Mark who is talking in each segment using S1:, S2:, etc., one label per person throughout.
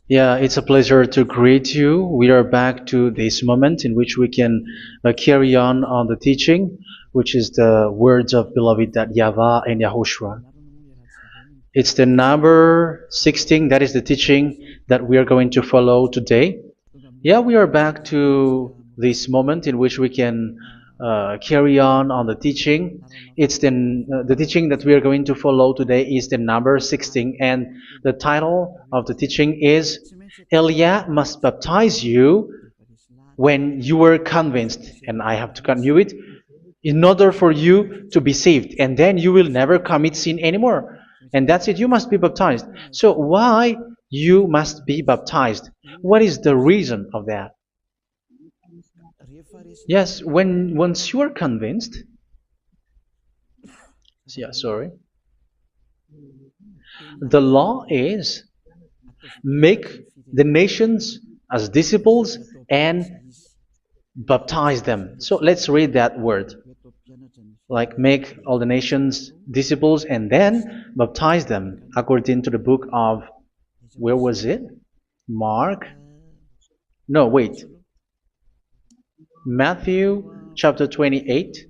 S1: Yeah, it's a pleasure to greet you. We are back to this moment in which we can carry on the teaching, which is the words of beloved that YAHVAH and YAHOSHUA. It's the number 16, that is the teaching that we are going to follow today. Yeah, we are back to this moment in which we can carry on the teaching. It's the teaching that we are going to follow today is the number 16, and the title of the teaching is Elia must baptize you when you were convinced, and I have to continue it, in order for you to be saved, and then you will never commit sin anymore. And that's it, you must be baptized. So why you must be baptized? What is the reason of that? Yes, when once you are convinced, yeah, sorry, the law is make the nations as disciples and baptize them. So let's read that word. Like make all the nations disciples and then baptize them according to the book of, where was it? Mark? No, wait. Matthew chapter 28.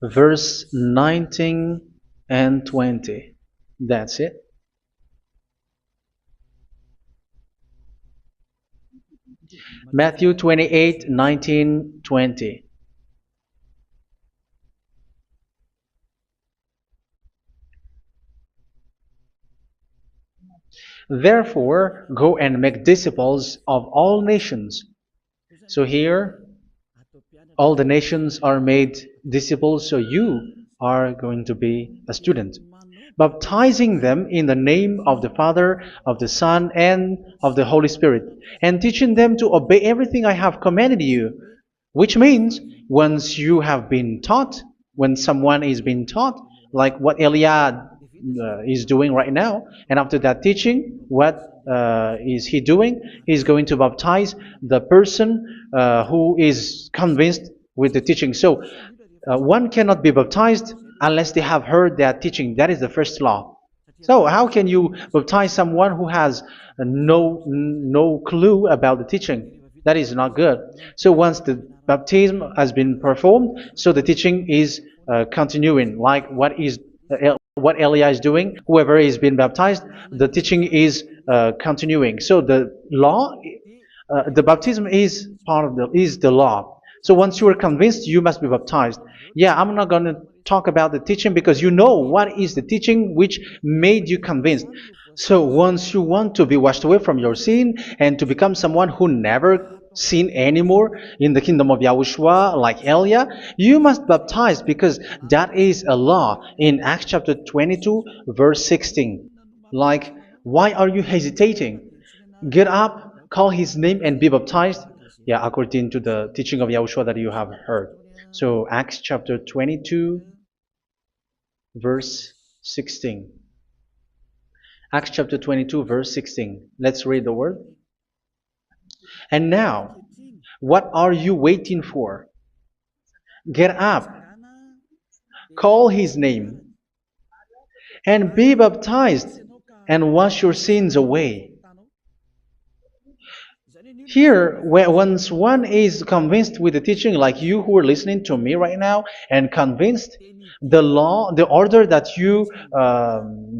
S1: Verse 19 and 20. That's it. Matthew 28, 19, 20. Therefore, go and make disciples of all nations. So here, all the nations are made disciples, so you are going to be a student. Baptizing them in the name of the Father, of the Son, and of the Holy Spirit, and teaching them to obey everything I have commanded you. Which means, once you have been taught, when someone is being taught, like what Elia is doing right now, and after that teaching, what is he doing? He's going to baptize the person who is convinced with the teaching. So one cannot be baptized unless they have heard that teaching. That is the first law. So how can you baptize someone who has no clue about the teaching? That is not good. So once the baptism has been performed, so the teaching is continuing, like what Elia is doing. Whoever is being baptized, the teaching is continuing. So the law, the baptism is part of the law. So once you are convinced, you must be baptized. Yeah, I'm not going to talk about the teaching because you know what is the teaching which made you convinced. So once you want to be washed away from your sin and to become someone who never sin anymore in the kingdom of Yahushua, like Elia, you must baptize because that is a law in Acts chapter 22, verse 16. Like, why are you hesitating? Get up, call his name, and be baptized. Yeah, according to the teaching of Yahushua that you have heard. So Acts chapter 22, verse 16. Acts chapter 22, verse 16. Let's read the word. And now, what are you waiting for? Get up, call his name, and be baptized, and wash your sins away. Here, once one is convinced with the teaching, like you who are listening to me right now, and convinced, the law, the order that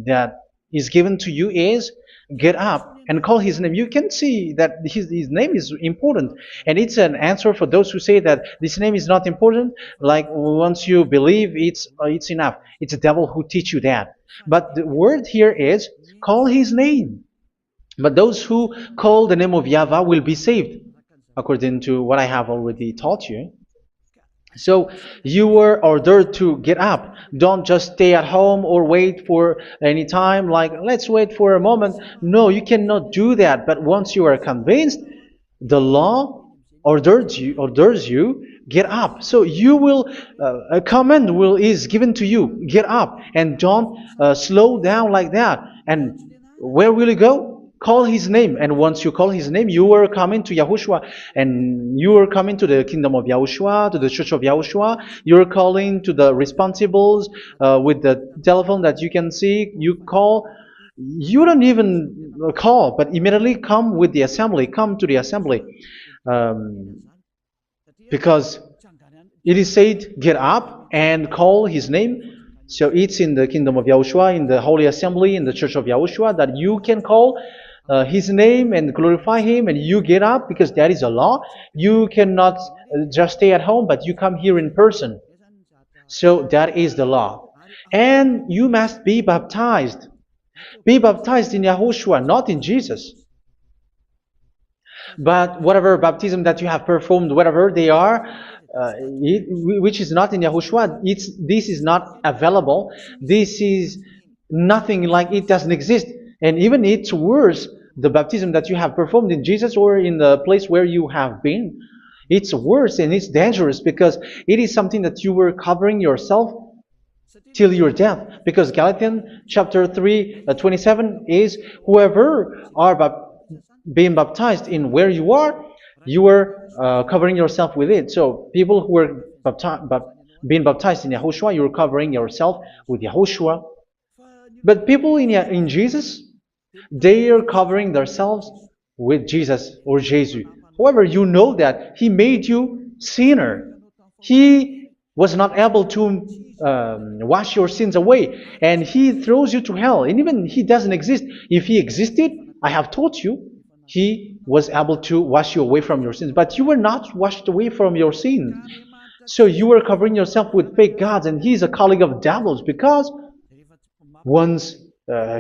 S1: that is given to you is get up and call his name. You can see that his name is important, and it's an answer for those who say that this name is not important. Like once you believe, it's enough. It's the devil who teach you that. But the word here is call his name. But those who call the name of YAHVAH will be saved, according to what I have already taught you. So you were ordered to get up. Don't just stay at home or wait for any time, like let's wait for a moment. No, you cannot do that. But once you are convinced, the law orders you get up. So you will a command is given to you, get up, and don't slow down like that. And where will you go? call his name. And once you call his name, you are coming to Yahushua. And you are coming to the kingdom of Yahushua, to the church of Yahushua. You're calling to the responsibles with the telephone that you can see. You call. You don't even call, but immediately come with the assembly. Come to the assembly. Um, because it is said, get up and call his name. So it's in the kingdom of Yahushua, in the holy assembly, in the church of Yahushua, that you can call his name and glorify him, and you get up, because that is a law. You cannot just stay at home, but you come here in person. So that is the law. And you must be baptized. Be baptized in Yahushua, not in Jesus. But whatever baptism that you have performed, whatever they are, which is not in Yahushua, this is not available. This is nothing, like it doesn't exist. And even it's worse, the baptism that you have performed in Jesus or in the place where you have been. It's worse and it's dangerous, because it is something that you were covering yourself till your death. Because Galatians chapter 3, 27 is, whoever are being baptized in where you are covering yourself with it. So people who were being baptized in Yahushua, you're covering yourself with Yahushua. But people in Jesus, they are covering themselves with Jesus or Jesus. However, you know that He made you sinner. He was not able to wash your sins away, and He throws you to hell. And even He doesn't exist. If He existed, I have taught you, He was able to wash you away from your sins. But you were not washed away from your sins. So you were covering yourself with fake gods, and He's a colleague of devils, because once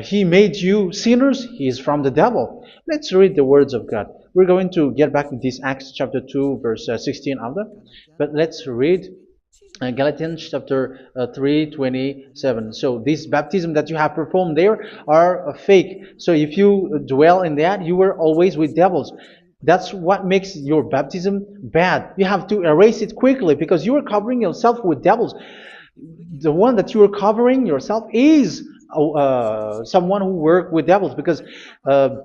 S1: He made you sinners, He is from the devil. Let's read the words of God. We're going to get back to this Acts chapter 2, verse 16 after. But let's read Galatians chapter 3, 27. So this baptism that you have performed there are fake. So if you dwell in that, you were always with devils. That's what makes your baptism bad. You have to erase it quickly, because you are covering yourself with devils. The one that you are covering yourself is someone who works with devils, because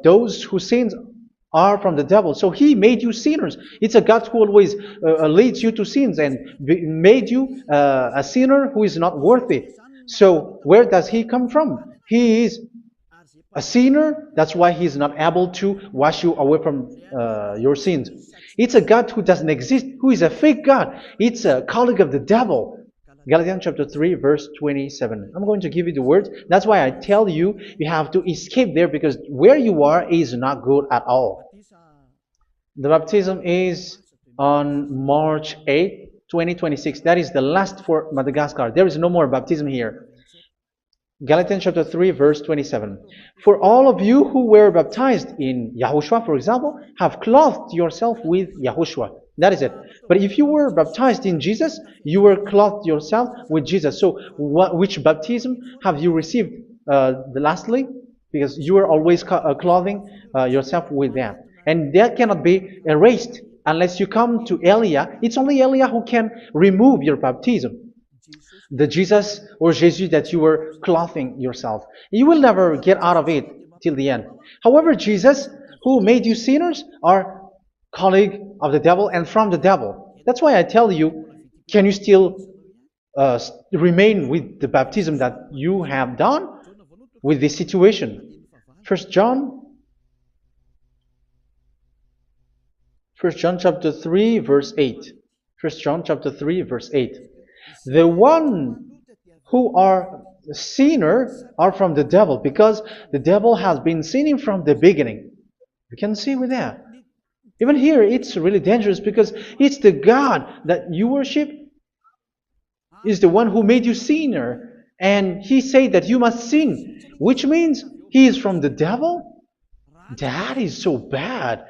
S1: those who sin are from the devil. So He made you sinners. It's a God who always leads you to sins, and made you a sinner who is not worthy. So where does He come from? He is a sinner. That's why He is not able to wash you away from your sins. It's a God who doesn't exist, who is a fake God. It's a colleague of the devil. Galatians chapter 3, verse 27. I'm going to give you the words. That's why I tell you, you have to escape there, because where you are is not good at all. The baptism is on March 8, 2026. That is the last for Madagascar. There is no more baptism here. Galatians chapter 3, verse 27. For all of you who were baptized in Yahushua, for example, have clothed yourself with Yahushua. That is it. But if you were baptized in Jesus, you were clothed yourself with Jesus. So which baptism have you received lastly? Because you are always clothing yourself with that. And that cannot be erased unless you come to Eliah. It's only Eliah who can remove your baptism. The Jesus or Jesus that you were clothing yourself. You will never get out of it till the end. However, Jesus, who made you sinners, are colleague of the devil and from the devil. That's why I tell you, can you still remain with the baptism that you have done with this situation? First John chapter 3, verse 8. First John chapter 3, verse 8. The one who are sinner are from the devil, because the devil has been sinning from the beginning. You can see with that. Even here, it's really dangerous, because it's the God that you worship is the one who made you sinner, and He said that you must sin, which means He is from the devil. That is so bad.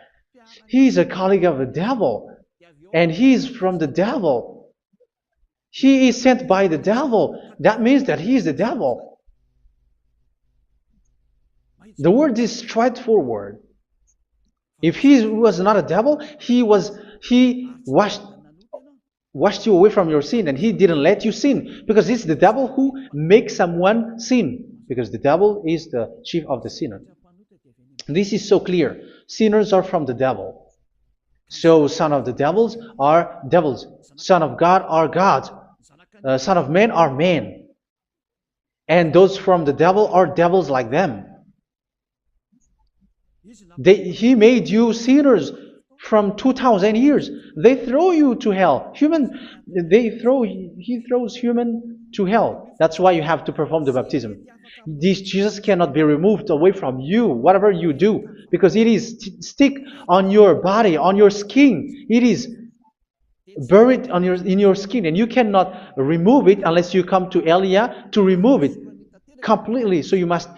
S1: He is a colleague of the devil, and He is from the devil. He is sent by the devil. That means that He is the devil. The word is straightforward. If He was not a devil, He washed you away from your sin, and He didn't let you sin, because it's the devil who makes someone sin, because the devil is the chief of the sinner. This is so clear. Sinners are from the devil. So son of the devils are devils. Son of God are gods. Son of men are men. And those from the devil are devils like them. He made you sinners from 2,000 years. They throw you to hell. He throws human to hell. That's why you have to perform the baptism. This Jesus cannot be removed away from you, whatever you do, because it is stick on your body, on your skin. It is buried in your skin, and you cannot remove it unless you come to Elia to remove it completely. So you must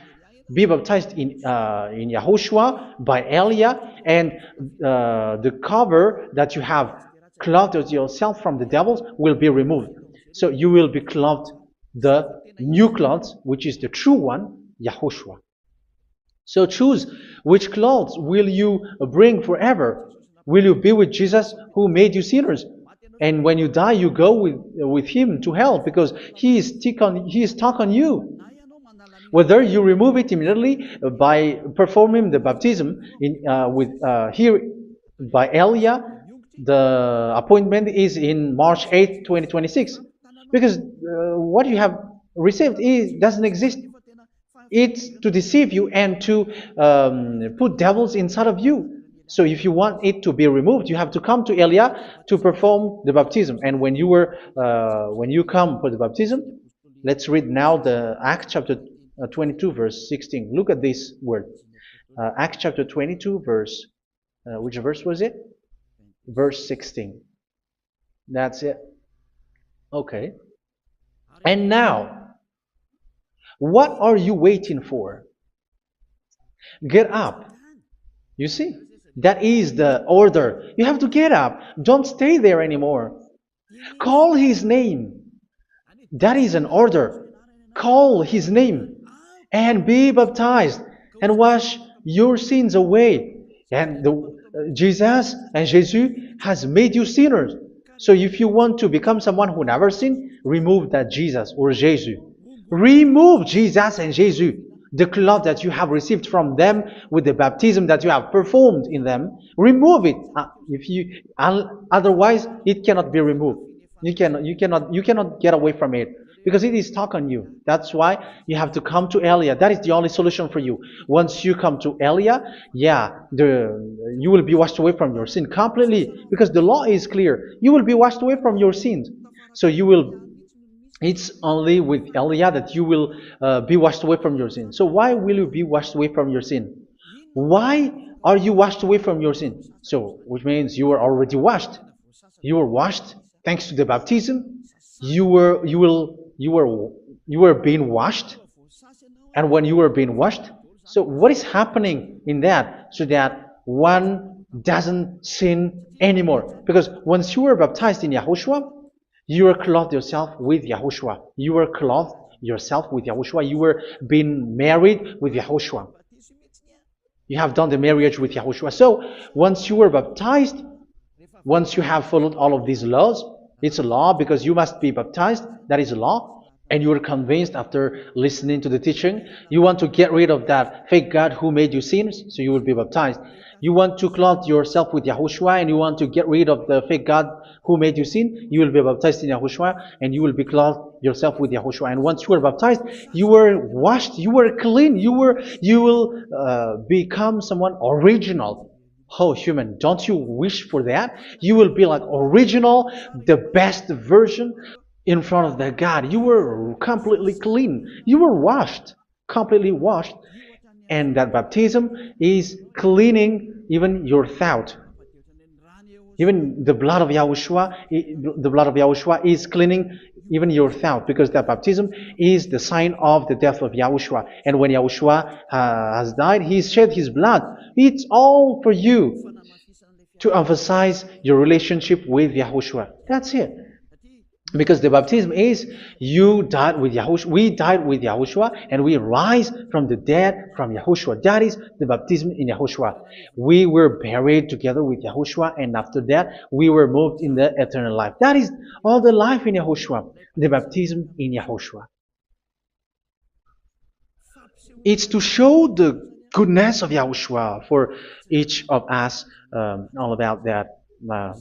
S1: be baptized in YAHOSHUA by Elia, and the cover that you have clothed yourself from the devils will be removed. So you will be clothed the new clothes, which is the true one, YAHOSHUA. So choose which clothes will you bring forever. Will you be with Jesus who made you sinners? And when you die, you go with him to hell because he is stuck on you. Whether you remove it immediately by performing the baptism here by Elia, the appointment is in March 8, 2026. Because what you have received doesn't exist. It's to deceive you and to put devils inside of you. So if you want it to be removed, you have to come to Elia to perform the baptism. And when you come for the baptism, let's read now the Acts chapter 22 verse 16. Look at this word. Acts chapter 22 verse, which verse was it? Verse 16. That's it. Okay. And now, what are you waiting for? Get up. You see? That is the order. You have to get up. Don't stay there anymore. Call his name. That is an order. Call his name and be baptized and wash your sins away. And Jesus has made you sinners. So if you want to become someone who never sinned, remove that Jesus or Jesus. Remove Jesus and Jesus. The cloth that you have received from them with the baptism that you have performed in them, remove it. Otherwise, it cannot be removed. You cannot get away from it because it is stuck on you. That's why you have to come to Elia. That is the only solution for you. Once you come to Elia, you will be washed away from your sin completely because the law is clear. You will be washed away from your sins. So it's only with Elia that you will be washed away from your sin. So why will you be washed away from your sin? Why are you washed away from your sin? So, which means you were already washed. You were washed thanks to the baptism. You were being washed, and when you were being washed, so what is happening in that? So that one doesn't sin anymore. Because once you were baptized in YAHOSHUA, you were clothed yourself with YAHOSHUA. You were clothed yourself with YAHOSHUA. You were being married with YAHOSHUA. You have done the marriage with YAHOSHUA. So once you were baptized, once you have followed all of these laws, it's a law because you must be baptized. That is a law. And you are convinced after listening to the teaching, you want to get rid of that fake God who made you sinners, so you will be baptized. You want to clothe yourself with YAHOSHUA and you want to get rid of the fake God who made you sin, you will be baptized in YAHOSHUA and you will be clothed yourself with YAHOSHUA. And once you are baptized, you were washed, you were clean, you will become someone original. Oh, human, don't you wish for that? You will be like original, the best version in front of the God. You were completely clean. You were washed, completely washed. And that baptism is cleaning even your thought. Even the blood of YAHOSHUA is cleaning even your thought, because that baptism is the sign of the death of YAHOSHUA. And when YAHOSHUA has died, he shed his blood. It's all for you to emphasize your relationship with YAHOSHUA. That's it. Because the baptism is you died with YAHOSHUA, we died with YAHOSHUA, and we rise from the dead from YAHOSHUA. That is the baptism in YAHOSHUA. We were buried together with YAHOSHUA, and after that we were moved in the eternal life. That is all the life in YAHOSHUA, the baptism in YAHOSHUA. It's to show the goodness of Yahushua for each of us, all about that.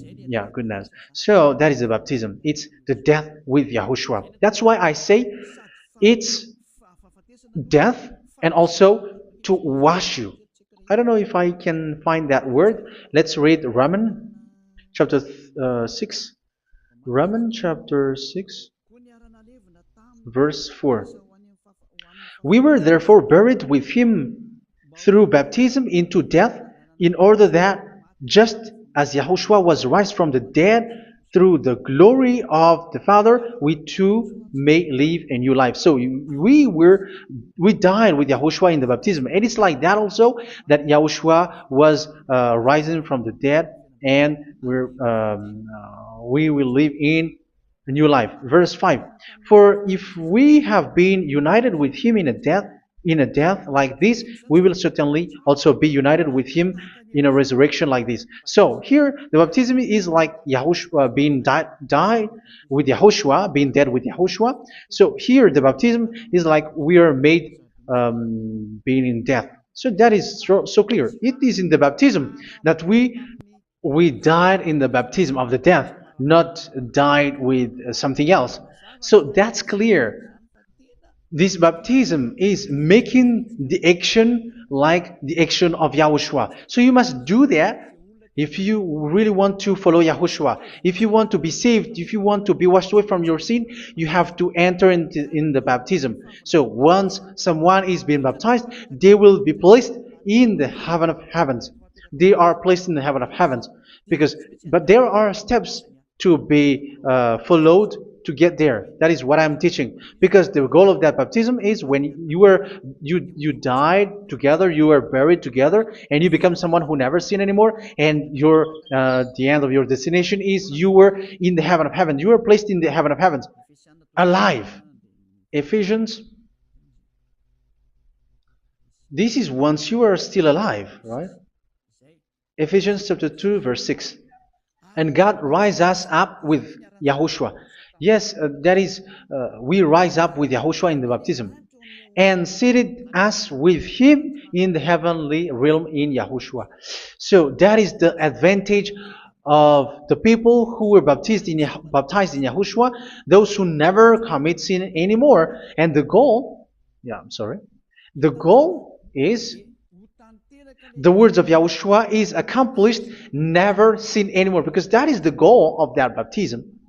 S1: Yeah, goodness. So that is the baptism. It's the death with Yahushua. That's why I say it's death and also to wash you. I don't know if I can find that word. Let's read Romans chapter 6. Romans chapter 6, verse 4. We were therefore buried with him through baptism into death, in order that, just as Yahushua was raised from the dead through the glory of the Father, we too may live a new life. So we died with Yahushua in the baptism, and it's like that also that Yahushua was rising from the dead, and we will live in a new life. Verse 5. For if we have been united with him in a death like this, we will certainly also be united with him in a resurrection like this. So here the baptism is like Yahushua being died with Yahushua, being dead with Yahushua. So here the baptism is like we are made being in death. So that is so clear. It is in the baptism that we died in the baptism of the death, not died with something else. So that's clear. This baptism is making the action like the action of Yahushua. So you must do that if you really want to follow Yahushua. If you want to be saved, if you want to be washed away from your sin, you have to enter in the baptism. So once someone is being baptized, they will be placed in the heaven of heavens. They are placed in the heaven of heavens, but there are steps to be followed to get there. That is what I'm teaching, because the goal of that baptism is when you died together, you were buried together, and you become someone who never sin anymore, and your the end of your destination is you were in the heaven of heaven. You were placed in the heaven of heavens, alive. Ephesians. This is once you are still alive, right? Ephesians chapter 2, verse 6. And God rise us up with Yahushua. Yes, that is, we rise up with Yahushua in the baptism. And seated us with him in the heavenly realm in Yahushua. So that is the advantage of the people who were baptized in Yahushua, those who never commit sin anymore. And the goal, the goal is the words of Yahushua is accomplished, never sin anymore, because that is the goal of that baptism.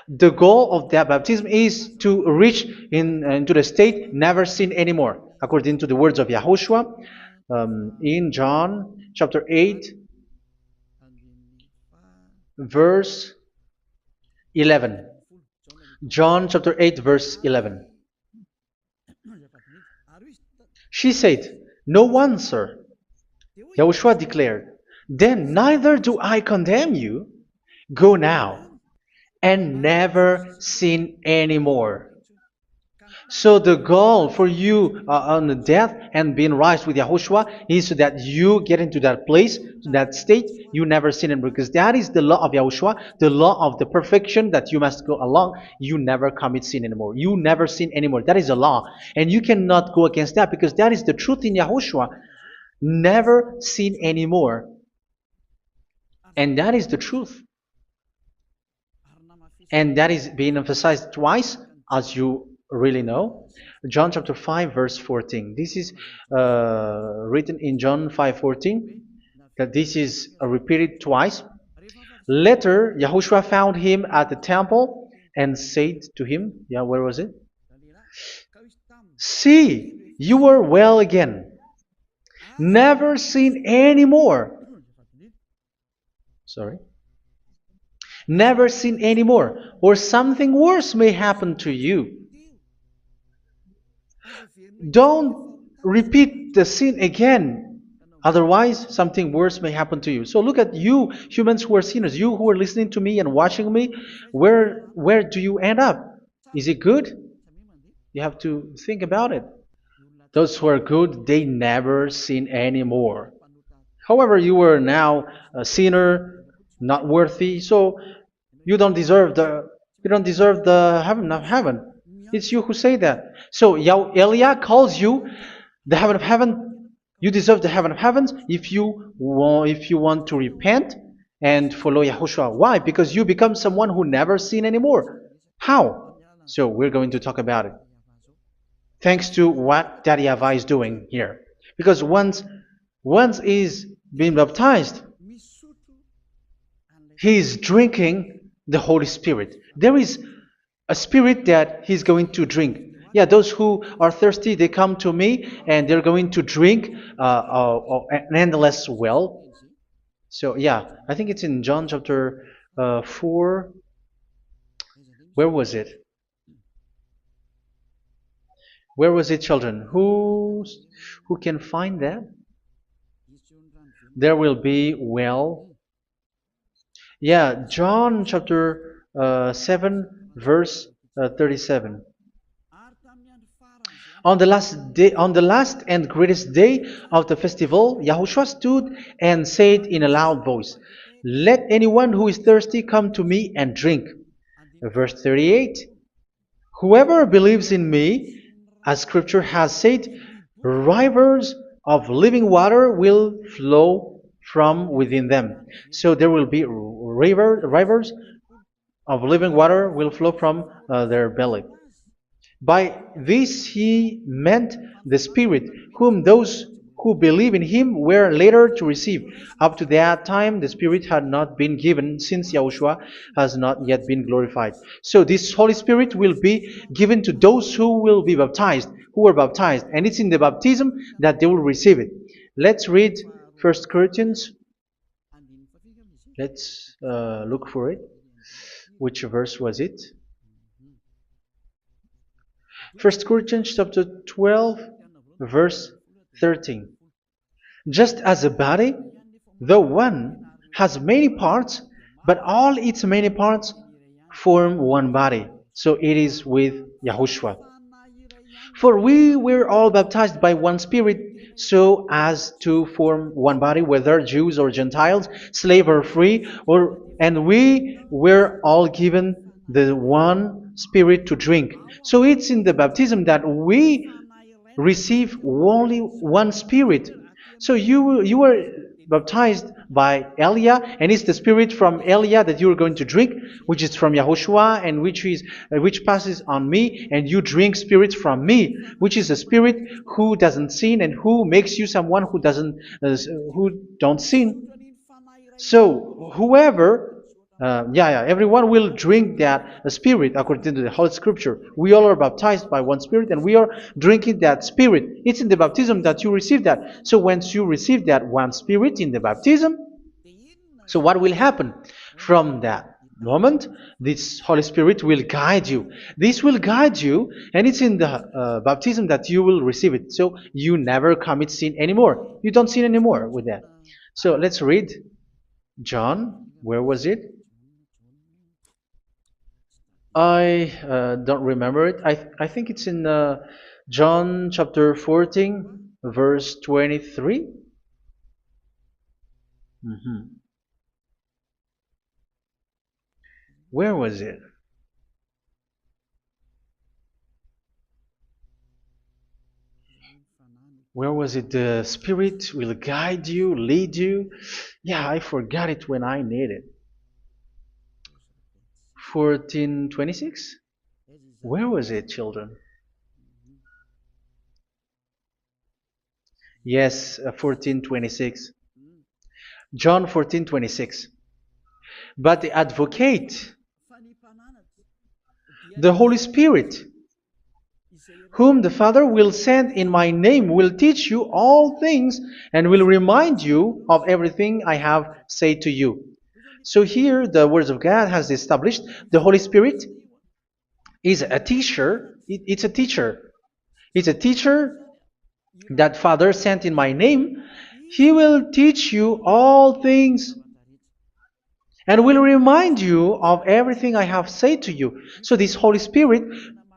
S1: The goal of that baptism is to reach into the state never sin anymore, according to the words of Yahushua in John chapter 8, verse 11. John chapter 8, verse 11. She said, "No one, sir." Yahushua declared, "Then neither do I condemn you. Go now and never sin anymore." So the goal for you on the death and being raised with Yahushua is so that you get into that place, that state, you never sin anymore. Because that is the law of Yahushua, the law of the perfection that you must go along. You never commit sin anymore. You never sin anymore. That is a law. And you cannot go against that, because that is the truth in Yahushua. Never sin anymore. And that is the truth. And that is being emphasized twice, as you really know. John chapter 5, verse 14. This is written in John 5:14, that this is repeated twice. Later, Yahushua found him at the temple and said to him, where was it? "See, you are well again. Never sin anymore." Never sin anymore, or something worse may happen to you. Don't repeat the sin again. Otherwise, something worse may happen to you. So look at you, humans who are sinners, you who are listening to me and watching me. Where do you end up? Is it good? You have to think about it. Those who are good, they never sin anymore. However, you are now a sinner, not worthy, so you don't deserve the heaven of heaven. It's you who say that. So Eliah calls you the heaven of heaven You deserve the heaven of heavens if you want to repent and follow Yahushua. Why? Because you become someone who never sin anymore. How? So we're going to talk about it. Thanks to what Daddy YAHVAH is doing here. Because once is being baptized, he is drinking the Holy Spirit. There is a spirit that he's going to drink. Yeah, those who are thirsty, they come to me and they're going to drink an endless well. So yeah, I think it's in John chapter 4. Where was it? Where was it, children? Who can find that? There will be well. Yeah, John chapter 7, verse 37. On the last day, on the last and greatest day of the festival, Yahushua stood and said in a loud voice, "Let anyone who is thirsty come to me and drink." Verse 38. Whoever believes in me, as Scripture has said, rivers of living water will flow from within them. So there will be rivers of living water will flow from their belly. By this he meant the Spirit, whom those who believe in him were later to receive. Up to that time, the Spirit had not been given, since Yahushua has not yet been glorified. So this Holy Spirit will be given to those who will be baptized, who were baptized, and it's in the baptism that they will receive it. Let's read 1 Corinthians. Let's look for it. Which verse was it? 1 Corinthians chapter 12, verse 13. Just as a body, though one, has many parts, but all its many parts form one body. So it is with Yahushua. For we were all baptized by one Spirit, so as to form one body, whether Jews or Gentiles, slave or free, and we were all given the one Spirit to drink. So it's in the baptism that we receive only one Spirit. So you were baptized by Elia, and it's the Spirit from Elia that you are going to drink, which is from Yahushua, and which passes on me, and you drink Spirit from me, which is a Spirit who doesn't sin and who makes you someone who don't sin. So whoever everyone will drink that Spirit according to the Holy Scripture. We all are baptized by one Spirit, and we are drinking that Spirit. It's in the baptism that you receive that. So once you receive that one Spirit in the baptism, so what will happen? From that moment, this Holy Spirit will guide you. This will guide you, and it's in the baptism that you will receive it. So you never commit sin anymore. You don't sin anymore with that. So let's read John. Where was it? I don't remember it. I think it's in John chapter 14, verse 23. Where was it? Where was it? The Spirit will guide you, lead you. Yeah, I forgot it when I need it. 14:26? Where was it, children? Yes, 14:26. John 14:26. But the advocate, the Holy Spirit, whom the Father will send in my name, will teach you all things and will remind you of everything I have said to you. So here the words of God has established the Holy Spirit is a teacher. It's a teacher. It's a teacher that Father sent in my name. He will teach you all things and will remind you of everything I have said to you. So this Holy Spirit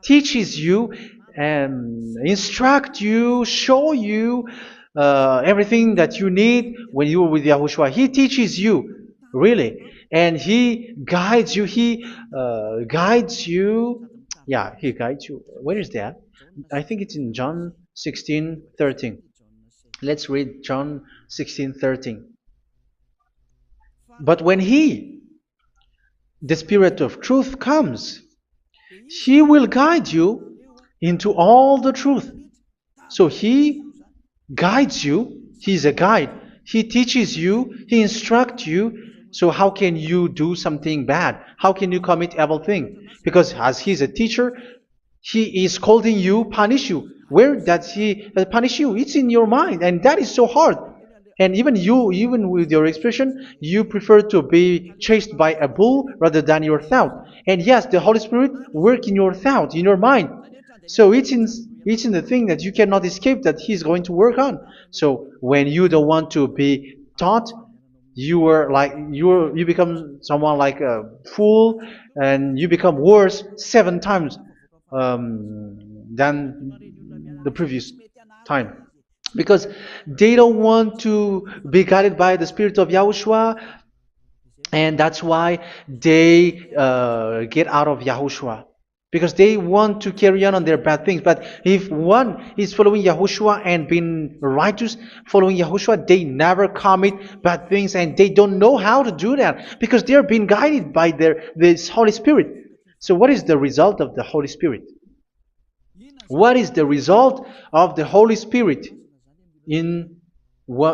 S1: teaches you and instruct you, show you everything that you need when you are with Yahushua. He teaches you, really. And He guides you. He guides you. Yeah, He guides you. Where is that? I think it's in John 16:13. Let's read John 16:13. But when He, the Spirit of truth, comes, He will guide you into all the truth. So He guides you. He's a guide. He teaches you. He instructs you. So how can you do something bad? How can you commit evil thing? Because as He's a teacher, He is scolding you, punish you. Where does He punish you? It's in your mind, and that is so hard. And even you, even with your expression, you prefer to be chased by a bull rather than your thought. And yes, the Holy Spirit work in your thought, in your mind. So it's in the thing that you cannot escape that He's going to work on. So when you don't want to be taught, you become someone like a fool, and you become worse 7 times than the previous time, because they don't want to be guided by the Spirit of Yahushua, and that's why they get out of Yahushua, because they want to carry on their bad things. But if one is following Yahushua and being righteous, following Yahushua, they never commit bad things, and they don't know how to do that because they're being guided by this Holy Spirit. So what is the result of the Holy Spirit? What is the result of the Holy Spirit in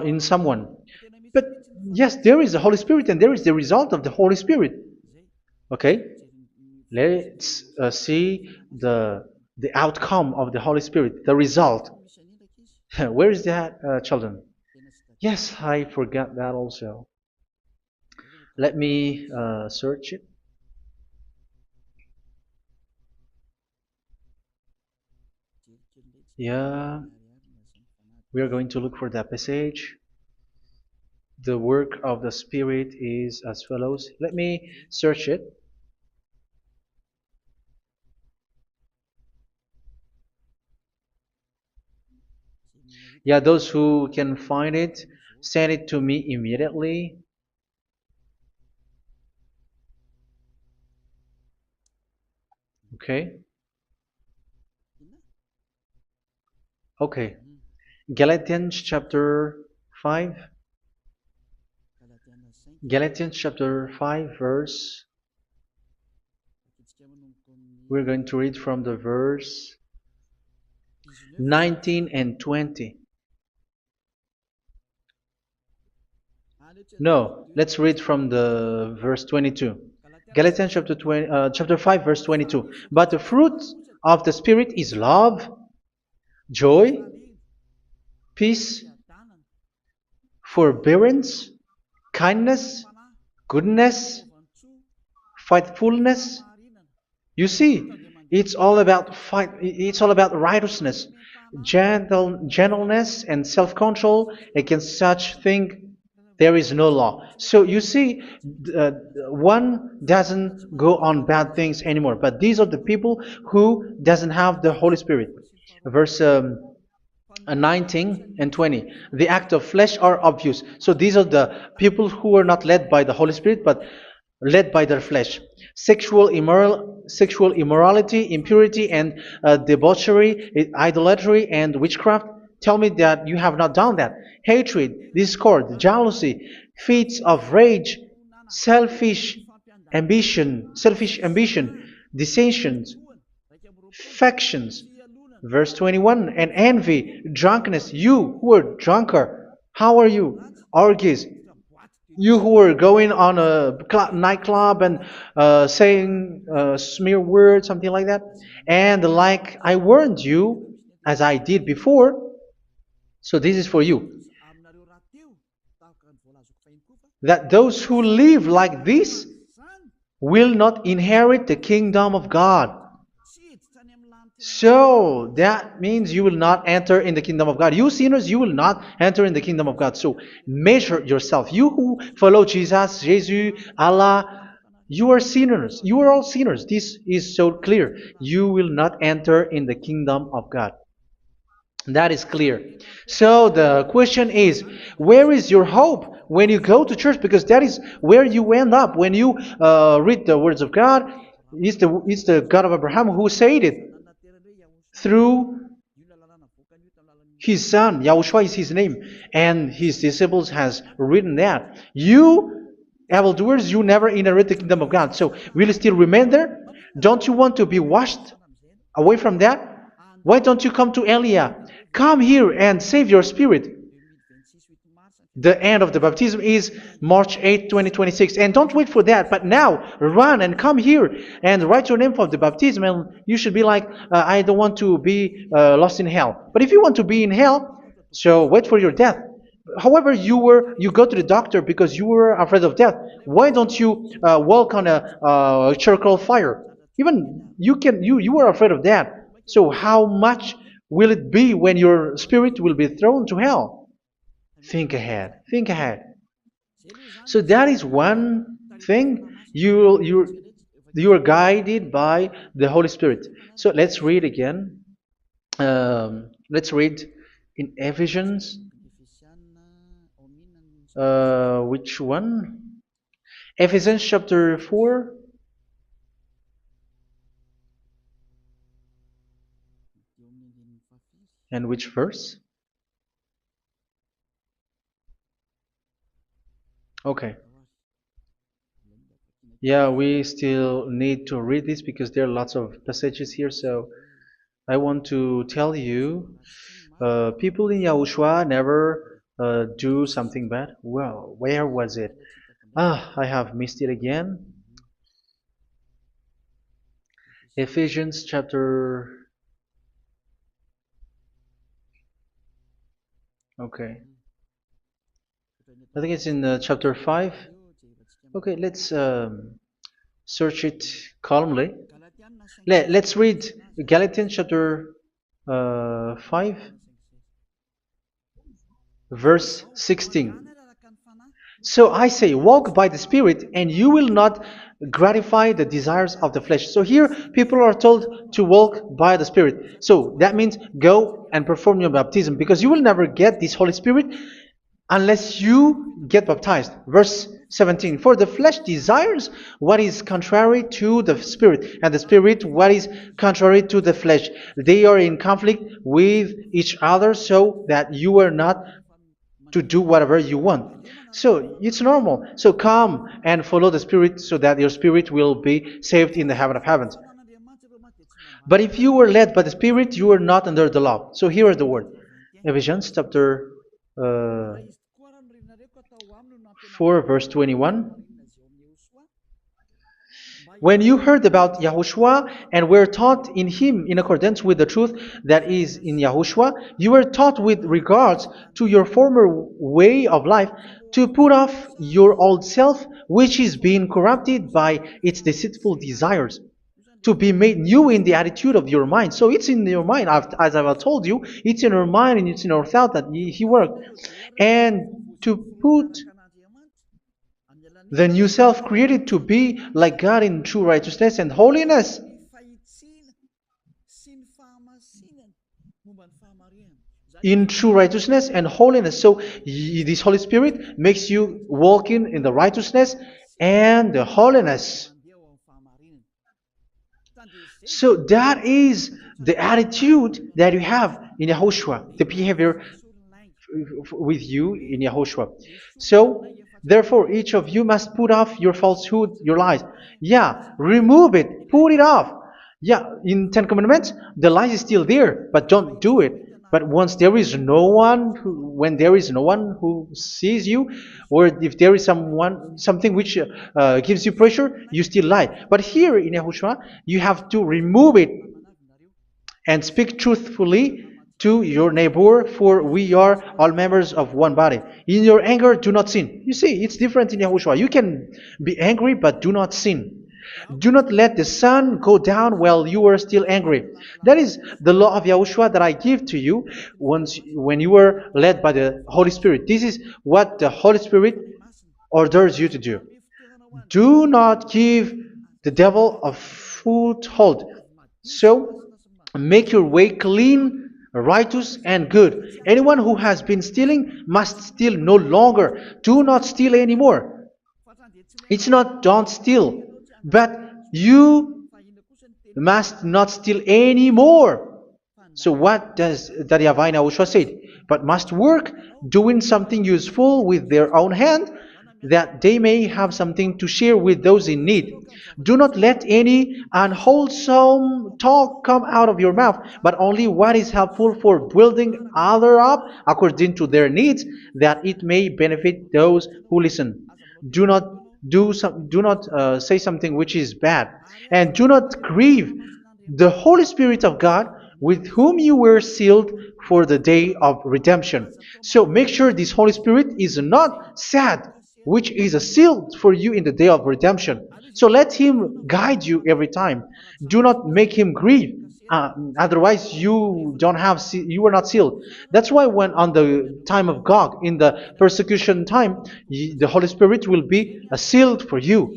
S1: in someone? But yes, there is the Holy Spirit, and there is the result of the Holy Spirit. Okay, let's see the outcome of the Holy Spirit, the result. Where is that, children? Yes, I forgot that also. Let me search it. Yeah, we are going to look for that passage. The work of the Spirit is as follows. Let me search it. Yeah, those who can find it, send it to me immediately. Okay. Okay. Galatians chapter 5. Galatians chapter 5 verse. We're going to read from the verse 19 and 20. No, let's read from the verse 22. Galatians chapter 5 verse 22. But the fruit of the Spirit is love, joy, peace, forbearance, kindness, goodness, faithfulness. You see, it's all about righteousness, gentleness, and self-control. Against such thing there is no law. So you see, one doesn't go on bad things anymore. But these are the people who doesn't have the Holy Spirit. Verse 19 and 20. The act of flesh are obvious. So these are the people who are not led by the Holy Spirit, but led by their flesh. Sexual immorality, impurity, and debauchery, idolatry, and witchcraft. Tell me that you have not done that. Hatred, discord, jealousy, fits of rage, selfish ambition, dissensions, factions. Verse 21, and envy, drunkenness. You who are drunkard, how are you? Orgies. You who are going on a nightclub and saying smear words, something like that. And like I warned you, as I did before, so this is for you, that those who live like this will not inherit the kingdom of God. So that means you will not enter in the kingdom of God. You sinners, you will not enter in the kingdom of God. So measure yourself. You who follow Jesus, Allah, you are sinners. You are all sinners. This is so clear. You will not enter in the kingdom of God. That is clear. So the question is, where is your hope when you go to church? Because that is where you end up. When you read the words of God, it's the God of Abraham who said it. Through His son, Yahushua is his name, and his disciples has written that. You, evildoers, you never inherit the kingdom of God. So will you still remain there? Don't you want to be washed away from that? Why don't you come to Elia? Come here and save your spirit. The end of the baptism is March 8, 2026. And don't wait for that, but now run and come here and write your name for the baptism. And you should be like, I don't want to be lost in hell. But if you want to be in hell, so wait for your death. However, you go to the doctor because you were afraid of death. Why don't you walk on a charcoal fire? Even you were afraid of that. So how much will it be when your spirit will be thrown to hell? Think ahead. Think ahead. So that is one thing. You are guided by the Holy Spirit. So let's read again. Let's read in Ephesians. Which one? Ephesians chapter 4. And which verse? Okay. Yeah, we still need to read this because there are lots of passages here. So I want to tell you, people in Yahushua never do something bad. Well, where was it? I have missed it again. Ephesians chapter. Okay. I think it's in chapter 5. Okay, let's search it calmly. Let's read Galatians chapter 5, verse 16. So I say, walk by the Spirit, and you will not gratify the desires of the flesh. So here, people are told to walk by the Spirit. So that means go and perform your baptism, because you will never get this Holy Spirit unless you get baptized. Verse 17. For the flesh desires what is contrary to the Spirit, and the Spirit what is contrary to the flesh. They are in conflict with each other, so that you are not to do whatever you want. So it's normal. So come and follow the Spirit so that your spirit will be saved in the heaven of heavens. But if you were led by the Spirit, you are not under the law. So here is the word. Ephesians chapter 4 verse 21. When you heard about Yahushua and were taught in him in accordance with the truth that is in Yahushua, you were taught with regards to your former way of life to put off your old self, which is being corrupted by its deceitful desires, to be made new in the attitude of your mind. So it's in your mind, as I've told you, it's in your mind and it's in your thought that he worked. And to put the new self created to be like God in true righteousness and holiness. In true righteousness and holiness. So this Holy Spirit makes you walk in the righteousness and the holiness. So that is the attitude that you have in Yahushua, the behavior with you in Yahushua. So therefore, each of you must put off your falsehood, your lies. Yeah, remove it, put it off. Yeah, in Ten Commandments, the lies is still there, but don't do it. But once there is no one, when there is no one who sees you, or if there is something which gives you pressure, you still lie. But here in Yahushua, you have to remove it and speak truthfully to your neighbor, for we are all members of one body. In your anger, do not sin. You see, it's different in Yahushua. You can be angry, but do not sin. Do not let the sun go down while you are still angry. That is the law of Yahushua that I give to you when you were led by the Holy Spirit. This is what the Holy Spirit orders you to do. Do not give the devil a foothold. So, make your way clean, righteous, and good. Anyone who has been stealing must steal no longer. Do not steal anymore. It's not don't steal, but you must not steal anymore. So what does the YAHVAH Yahushua said? but must work, doing something useful with their own hand, that they may have something to share with those in need. Do not let any unwholesome talk come out of your mouth, but only what is helpful for building others up according to their needs, that it may benefit those who listen. Do not do not say something which is bad, and do not grieve the Holy Spirit of God, with whom you were sealed for the day of redemption. So make sure this Holy Spirit is not sad, which is a seal for you in the day of redemption. So let him guide you every time. Do not make him grieve. Otherwise, you were not sealed. That's why when on the time of God, in the persecution time, the Holy Spirit will be a sealed for you.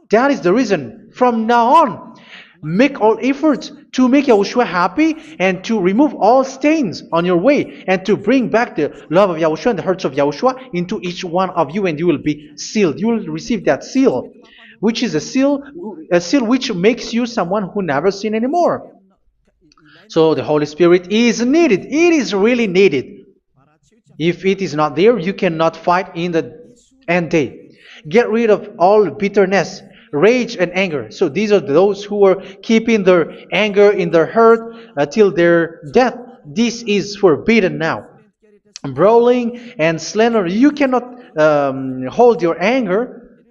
S1: That is the reason. From now on, make all efforts to make Yahushua happy and to remove all stains on your way and to bring back the love of Yahushua and the hearts of Yahushua into each one of you, and you will be sealed. You will receive that seal, which is a seal which makes you someone who never sin anymore. So the Holy Spirit is needed. It is really needed. If it is not there, you cannot fight in the end day. Get rid of all bitterness, rage, and anger. So these are those who are keeping their anger in their heart till their death. This is forbidden now. Brawling and slander. You cannot hold your anger.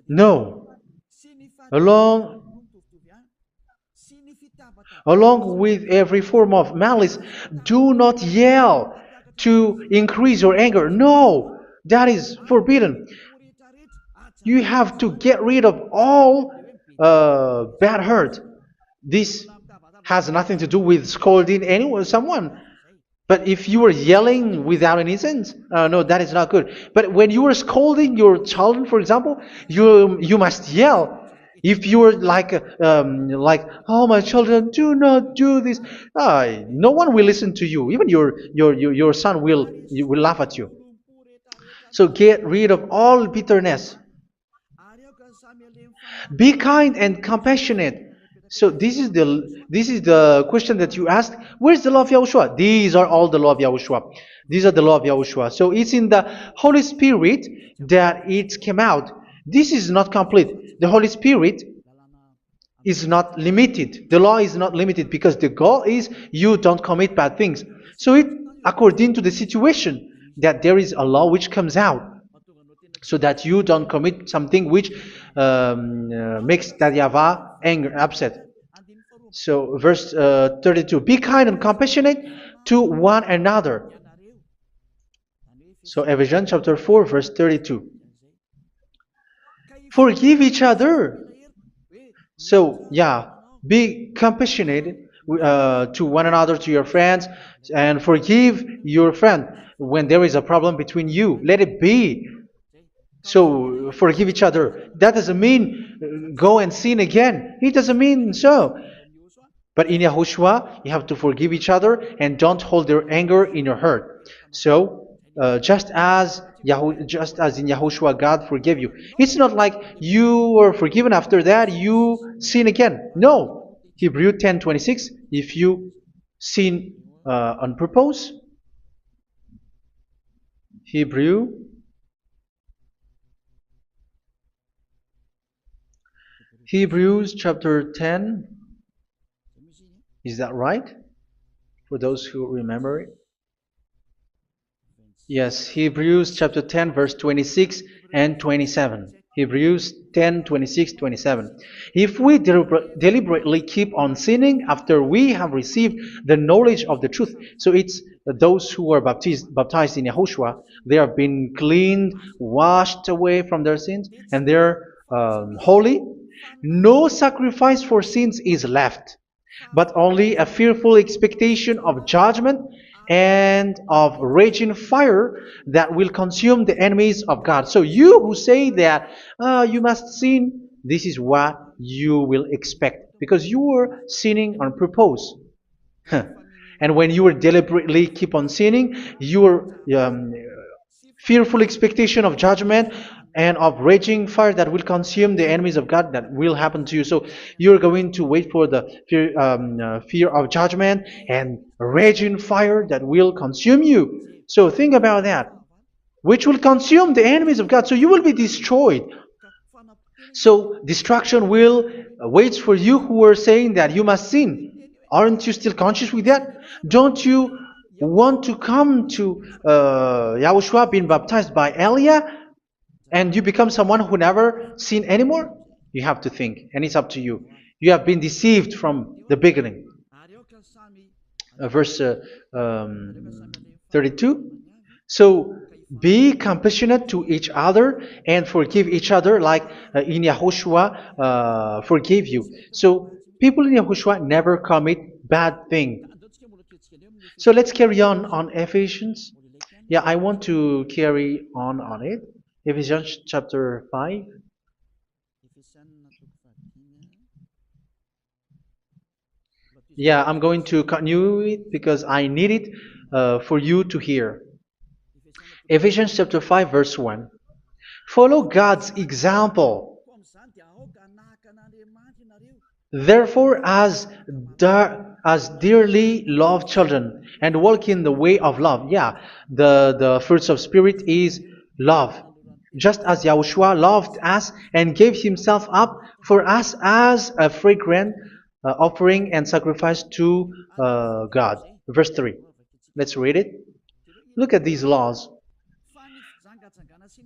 S1: No. Along Along with every form of malice, do not yell to increase your anger. No, that is forbidden. You have to get rid of all bad hurt. This has nothing to do with scolding anyone, someone. But if you are yelling without any sense, no, that is not good. But when you are scolding your children, for example, you must yell. If you are like, oh my children, do not do this, no one will listen to you. Even your son will laugh at you. So get rid of all bitterness. Be kind and compassionate. So this is the question that you asked. Where's the law of Yahushua? These are all the law of Yahushua. These are the law of Yahushua. So it's in the Holy Spirit that it came out. This is not complete. The Holy Spirit is not limited. The law is not limited because the goal is you don't commit bad things. So it according to the situation that there is a law which comes out, so that you don't commit something which makes that YAHVAH angry, upset. So verse 32, be kind and compassionate to one another. So Ephesians chapter 4 verse 32. Forgive each other. So yeah, be compassionate to one another, to your friends, and forgive your friend when there is a problem between you. Let it be. So forgive each other. That doesn't mean go and sin again. It doesn't mean so. But in Yahushua, you have to forgive each other and don't hold their anger in your heart. So just as in Yahushua, God forgave you. It's not like you were forgiven after that you sin again. No. Hebrew 10:26. If you sin on purpose, Hebrews chapter 10. Is that right? For those who remember it? Yes, Hebrews chapter 10 verse 26 and 27. Hebrews 10, 26, 27. If we deliberately keep on sinning after we have received the knowledge of the truth, so it's those who are baptized in Yahushua, they have been cleaned, washed away from their sins, and they're holy. No sacrifice for sins is left, but only a fearful expectation of judgment and of raging fire that will consume the enemies of God. So you who say that you must sin, this is what you will expect, because you were sinning on purpose. And when you deliberately keep on sinning, you are fearful expectation of judgment and of raging fire that will consume the enemies of God that will happen to you. So you're going to wait for the fear of judgment and raging fire that will consume you. So think about that, which will consume the enemies of God. So you will be destroyed. So destruction will wait for you who are saying that you must sin. Aren't you still conscious with that? Don't you want to come to Yahushua being baptized by Elia and you become someone who never sin anymore? You have to think, and it's up to you. You have been deceived from the beginning. Verse 32. So be compassionate to each other and forgive each other like in Yahushua forgave you. So people in Yahushua never commit bad thing. So let's carry on Ephesians. Yeah, I want to carry on it. Ephesians chapter 5. Yeah, I'm going to continue it because I need it for you to hear. Ephesians chapter 5 verse 1. Follow God's example. Therefore, as dearly loved children, and walk in the way of love. Yeah, the fruits of spirit is love. Just as Yahushua loved us and gave himself up for us as a fragrant offering and sacrifice to God. Verse 3. Let's read it. Look at these laws.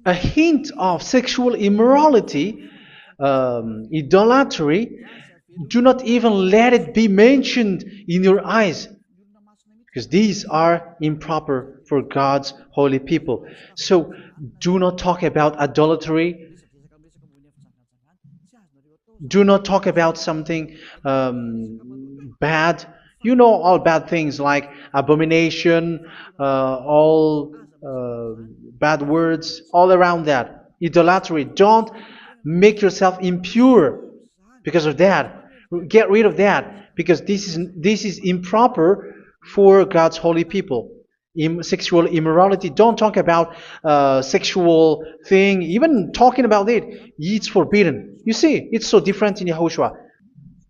S1: A hint of sexual immorality, idolatry, do not even let it be mentioned in your eyes, because these are improper for God's holy people. So do not talk about idolatry. Do not talk about something bad. You know all bad things like abomination, all bad words, all around that. Idolatry. Don't make yourself impure because of that. Get rid of that because this is improper for God's holy people. Sexual immorality. Don't talk about sexual thing. Even talking about it's forbidden. You see, it's so different in Yahushua.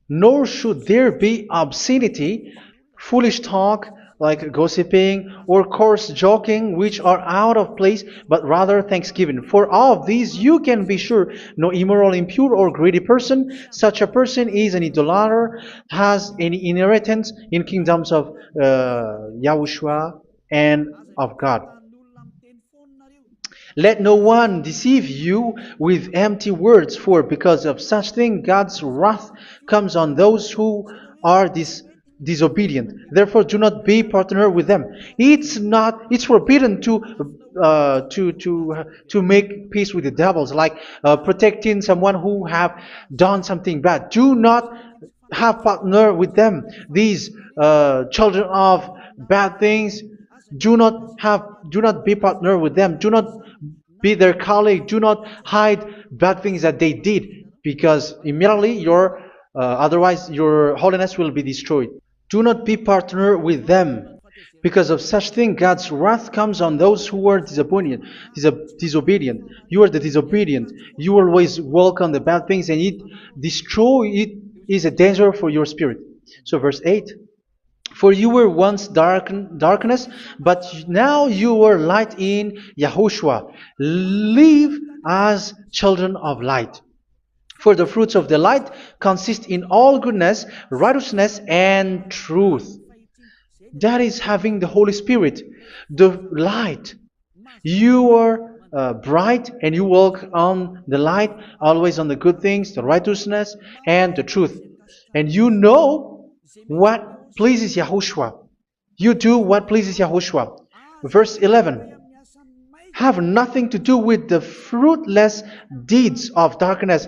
S1: Nor should there be obscenity, foolish talk like gossiping or coarse joking, which are out of place, but rather thanksgiving. For of these you can be sure: no immoral, impure, or greedy person, such a person is an idolater, has any inheritance in kingdoms of Yahushua and of God. Let no one deceive you with empty words, for because of such thing God's wrath comes on those who are disobedient. Therefore, do not be partner with them. It's forbidden to make peace with the devils, like protecting someone who have done something bad. Do not have partner with them. These children of bad things. Do not be partner with them. Do not be their colleague. Do not hide bad things that they did, because immediately otherwise your holiness will be destroyed. Do not be partner with them. Because of such thing, God's wrath comes on those who are disobedient. You are the disobedient. You always walk on the bad things, and it is a danger for your spirit. So verse 8. For you were once darkness, but now you are light in Yahushua. Live as children of light. For the fruits of the light consist in all goodness, righteousness, and truth. That is having the Holy Spirit, the light. You are bright and you walk on the light, always on the good things, the righteousness, and the truth. And you know what pleases Yahushua. You do what pleases Yahushua. Verse 11. Have nothing to do with the fruitless deeds of darkness.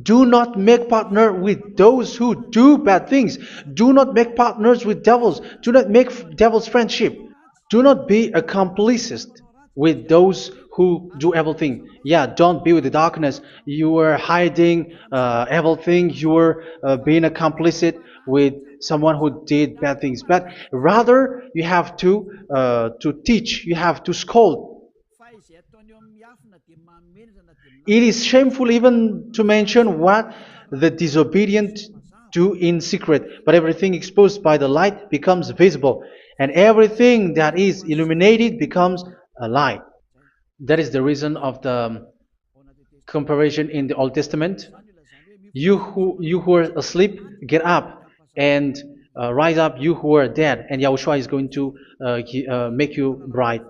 S1: Do not make partner with those who do bad things. Do not make partners with devils. Do not make devil's friendship. Do not be accomplices with those who do evil things. Yeah, don't be with the darkness. You are hiding evil things. You are being a complicit with someone who did bad things, but rather you have to teach, you have to scold. It is shameful even to mention what the disobedient do in secret, but everything exposed by the light becomes visible, and everything that is illuminated becomes a light. That is the reason of the comparison in the Old Testament. You who are asleep, get up and rise up, you who are dead, and Yahushua is going to make you bright.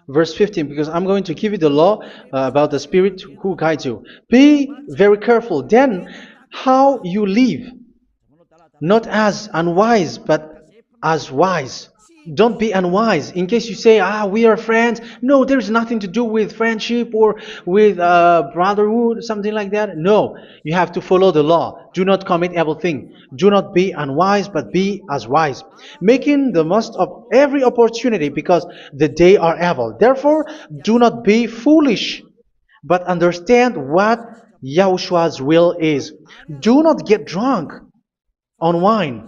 S1: Verse 15, because I'm going to give you the law about the Spirit who guides you. Be very careful then how you live, not as unwise, but as wise. Don't be unwise. In case you say, we are friends. No, there's nothing to do with friendship or with brotherhood, something like that. No, you have to follow the law. Do not commit evil thing. Do not be unwise, but be as wise, making the most of every opportunity, because the day are evil. Therefore, do not be foolish, but understand what Yahushua's will is. Do not get drunk on wine,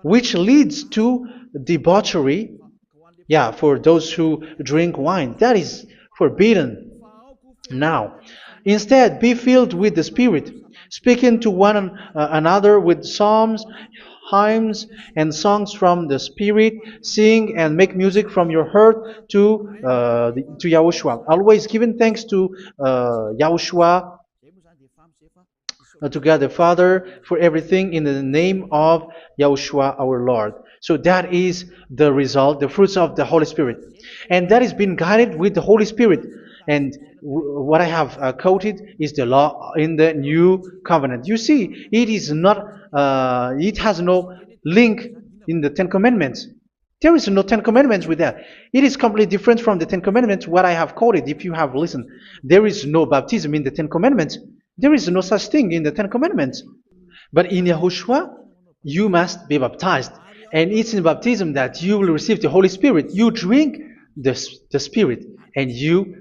S1: which leads to debauchery. Yeah, for those who drink wine, that is forbidden now. Instead, be filled with the Spirit, speaking to one another with psalms, hymns, and songs from the Spirit. Sing and make music from your heart to Yahushua. Always giving thanks to Yahushua, to God the Father, for everything in the name of Yahushua our Lord. So that is the result, the fruits of the Holy Spirit. And that is being guided with the Holy Spirit. And what I have quoted is the law in the new covenant. You see, it is not, it has no link in the Ten Commandments. There is no Ten Commandments with that. It is completely different from the Ten Commandments, what I have quoted, if you have listened. There is no baptism in the Ten Commandments. There is no such thing in the Ten Commandments. But in Yahushua, you must be baptized. And it's in baptism that you will receive the Holy Spirit. You drink the Spirit, and you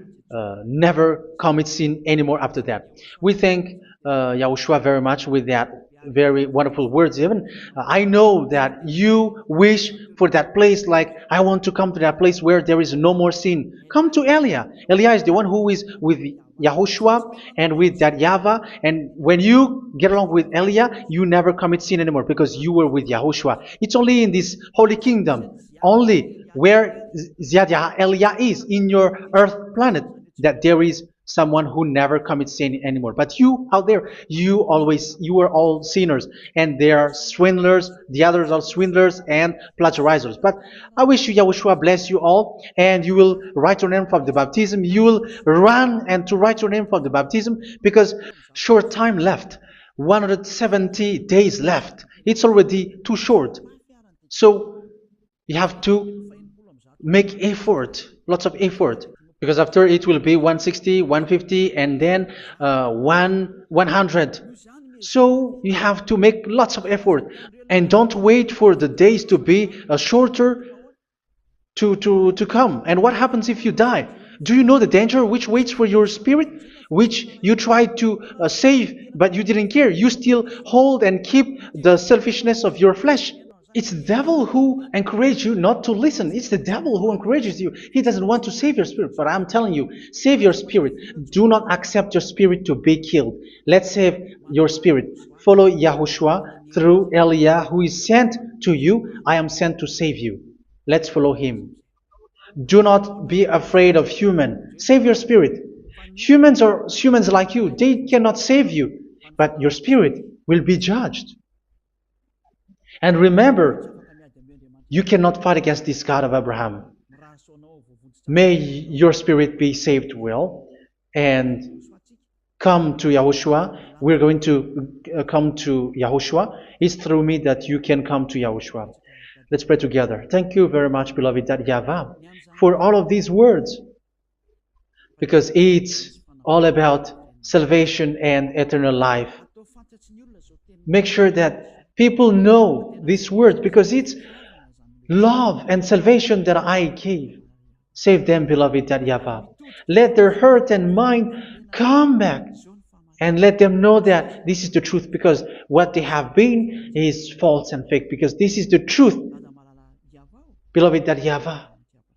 S1: never commit sin anymore after that. We thank Yahushua very much with that very wonderful words. Even I know that you wish for that place, like, I want to come to that place where there is no more sin. Come to Elia. Elia is the one who is with Yahushua and with that YAHVAH. And when you get along with Elia, you never commit sin anymore, because you were with Yahushua. It's only in this holy kingdom, only where Ziad Elia is, in your earth planet, that there is someone who never commits sin anymore. But you out there, you are all sinners, and they are swindlers. The others are swindlers and plagiarizers. But I wish you, Yahushua, bless you all, and you will write your name from the baptism. You will run and to write your name from the baptism, because short time left, 170 days left. It's already too short. So you have to make effort, lots of effort, because after it will be 160, 150, and then 100. So you have to make lots of effort, and don't wait for the days to be shorter to come. And what happens if you die? Do you know the danger which waits for your spirit, which you tried to save, but you didn't care? You still hold and keep the selfishness of your flesh. It's the devil who encourages you not to listen. It's the devil who encourages you. He doesn't want to save your spirit. But I'm telling you, save your spirit. Do not accept your spirit to be killed. Let's save your spirit. Follow Yahushua through Elia, who is sent to you. I am sent to save you. Let's follow him. Do not be afraid of human. Save your spirit. Humans are humans like you. They cannot save you. But your spirit will be judged. And remember, you cannot fight against this God of Abraham. May your spirit be saved well, and come to Yahushua. We're going to come to Yahushua. It's through me that you can come to Yahushua. Let's pray together. Thank you very much, beloved YAHVAH, for all of these words, because it's all about salvation and eternal life. Make sure that people know these words, because it's love and salvation that I gave. Save them, beloved YAHVAH. Let their heart and mind come back and let them know that this is the truth, because what they have been is false and fake, because this is the truth. Beloved, that YAHVAH,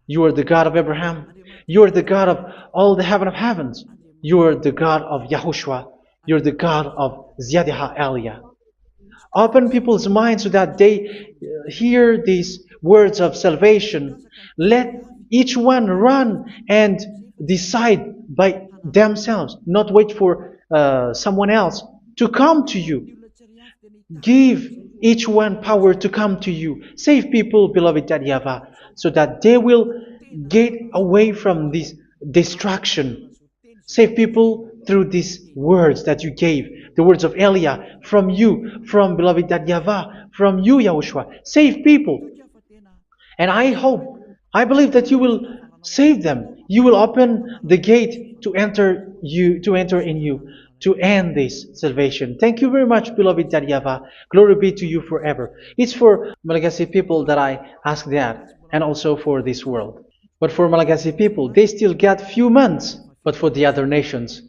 S1: you are the God of Abraham, you are the God of all the heaven of heavens, you are the God of YAHOSHUA, you are the God of Ziyadha Aliyah. Open people's minds so that they hear these words of salvation. Let each one run and decide by themselves, not wait for someone else to come to you. Give each one power to come to you. Save people, beloved YAHVAH, so that they will get away from this distraction. Save people through these words that you gave, the words of Elia, from you, from beloved YAHVAH, from you, Yahushua. Save people. And I hope, I believe that you will save them. You will open the gate to enter in you, to end this salvation. Thank you very much, beloved YAHVAH. Glory be to you forever. It's for Malagasy people that I ask that, and also for this world. But for Malagasy people, they still get few months. But for the other nations,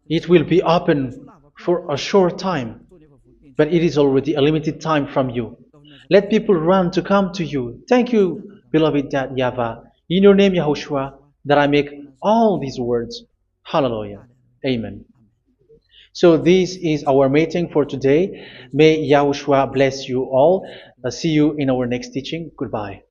S1: it will be open for a short time. But it is already a limited time from you. Let people run to come to you. Thank you, beloved YAHVAH. In your name, Yahushua, that I make all these words. Hallelujah. Amen. So this is our meeting for today. May Yahushua bless you all. See you in our next teaching. Goodbye.